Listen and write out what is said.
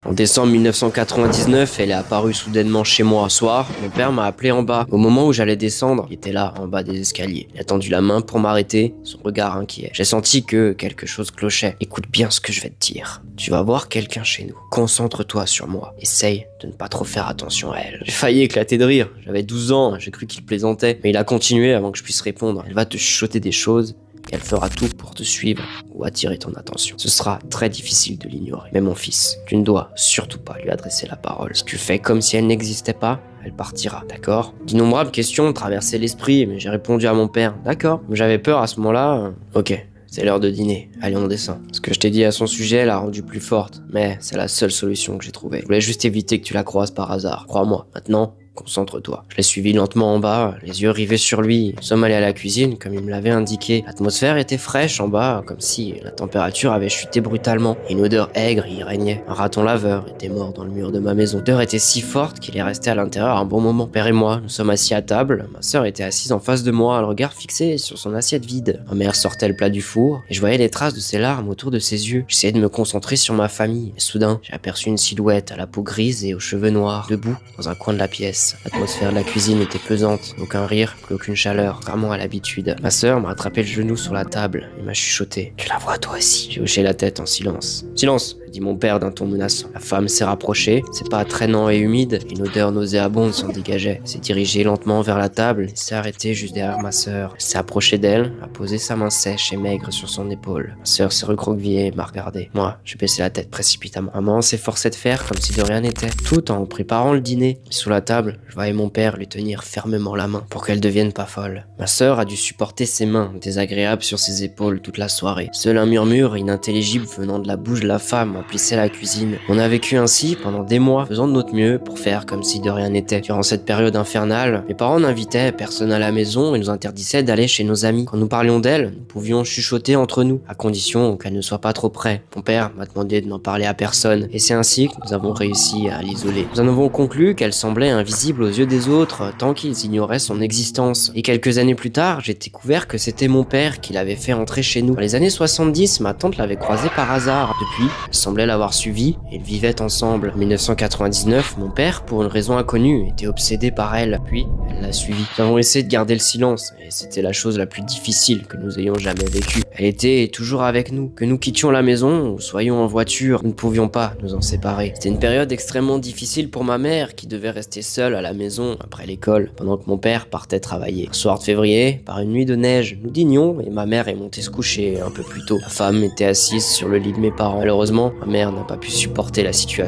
En décembre 1999, elle est apparue soudainement chez moi un soir. Mon père m'a appelé en bas. Au moment où j'allais descendre, il était là, en bas des escaliers. Il a tendu la main pour m'arrêter, son regard inquiet. J'ai senti que quelque chose clochait. Écoute bien ce que je vais te dire. Tu vas voir quelqu'un chez nous. Concentre-toi sur moi. Essaye de ne pas trop faire attention à elle. J'ai failli éclater de rire. J'avais 12 ans, j'ai cru qu'il plaisantait. Mais il a continué avant que je puisse répondre. Elle va te chuchoter des choses. Et elle fera tout pour te suivre ou attirer ton attention. Ce sera très difficile de l'ignorer. Mais mon fils, tu ne dois surtout pas lui adresser la parole. Si tu fais comme si elle n'existait pas, elle partira, d'accord? D'innombrables questions traversaient l'esprit, mais j'ai répondu à mon père, d'accord. J'avais peur à ce moment-là. Ok, c'est l'heure de dîner, allez on descend. Ce que je t'ai dit à son sujet l'a rendue plus forte, mais c'est la seule solution que j'ai trouvée. Je voulais juste éviter que tu la croises par hasard. Crois-moi, maintenant, concentre-toi. Je l'ai suivi lentement en bas, les yeux rivés sur lui. Nous sommes allés à la cuisine, comme il me l'avait indiqué. L'atmosphère était fraîche en bas, comme si la température avait chuté brutalement. Une odeur aigre y régnait. Un raton laveur était mort dans le mur de ma maison. L'odeur était si forte qu'il est resté à l'intérieur un bon moment. Père et moi, nous sommes assis à table. Ma sœur était assise en face de moi, le regard fixé sur son assiette vide. Ma mère sortait le plat du four, et je voyais les traces de ses larmes autour de ses yeux. J'essayais de me concentrer sur ma famille. Et soudain, j'ai aperçu une silhouette à la peau grise et aux cheveux noirs, debout, dans un coin de la pièce. L'atmosphère de la cuisine était pesante, aucun rire, plus aucune chaleur, vraiment à l'habitude. Ma sœur m'a attrapé le genou sur la table et m'a chuchoté. Tu la vois toi aussi? J'ai hoché la tête en silence. Silence, dit mon père d'un ton menaçant. La femme s'est rapprochée, ses pas traînants et humides, une odeur nauséabonde s'en dégageait. Elle s'est dirigée lentement vers la table et s'est arrêtée juste derrière ma sœur. Elle s'est approchée d'elle, a posé sa main sèche et maigre sur son épaule. Ma sœur s'est recroquevillée et m'a regardé. Moi, j'ai baissé la tête précipitamment. Maman s'efforçait de faire comme si de rien n'était, tout en préparant le dîner. Sous la table, je voyais mon père lui tenir fermement la main pour qu'elle devienne pas folle. Ma sœur a dû supporter ses mains désagréables sur ses épaules toute la soirée. Seul un murmure inintelligible venant de la bouche de la femme emplissait la cuisine. On a vécu ainsi pendant des mois, faisant de notre mieux pour faire comme si de rien n'était. Durant cette période infernale, mes parents n'invitaient personne à la maison et nous interdisaient d'aller chez nos amis. Quand nous parlions d'elle, nous pouvions chuchoter entre nous, à condition qu'elle ne soit pas trop près. Mon père m'a demandé de n'en parler à personne, et c'est ainsi que nous avons réussi à l'isoler. Nous en avons conclu qu'elle semblait invisible aux yeux des autres, tant qu'ils ignoraient son existence. Et quelques années plus tard, j'ai découvert que c'était mon père qui l'avait fait entrer chez nous. Dans les années 70, ma tante l'avait croisé par hasard. Depuis, elle semblait l'avoir suivi et ils vivaient ensemble. En 1999, mon père, pour une raison inconnue, était obsédé par elle. Puis, elle l'a suivi. Nous avons essayé de garder le silence, et c'était la chose la plus difficile que nous ayons jamais vécue. Elle était toujours avec nous. Que nous quittions la maison ou soyons en voiture, nous ne pouvions pas nous en séparer. C'était une période extrêmement difficile pour ma mère qui devait rester seule à la maison après l'école, pendant que mon père partait travailler. Un soir de février, par une nuit de neige, nous dînions et ma mère est montée se coucher un peu plus tôt. La femme était assise sur le lit de mes parents. Malheureusement, ma mère n'a pas pu supporter la situation.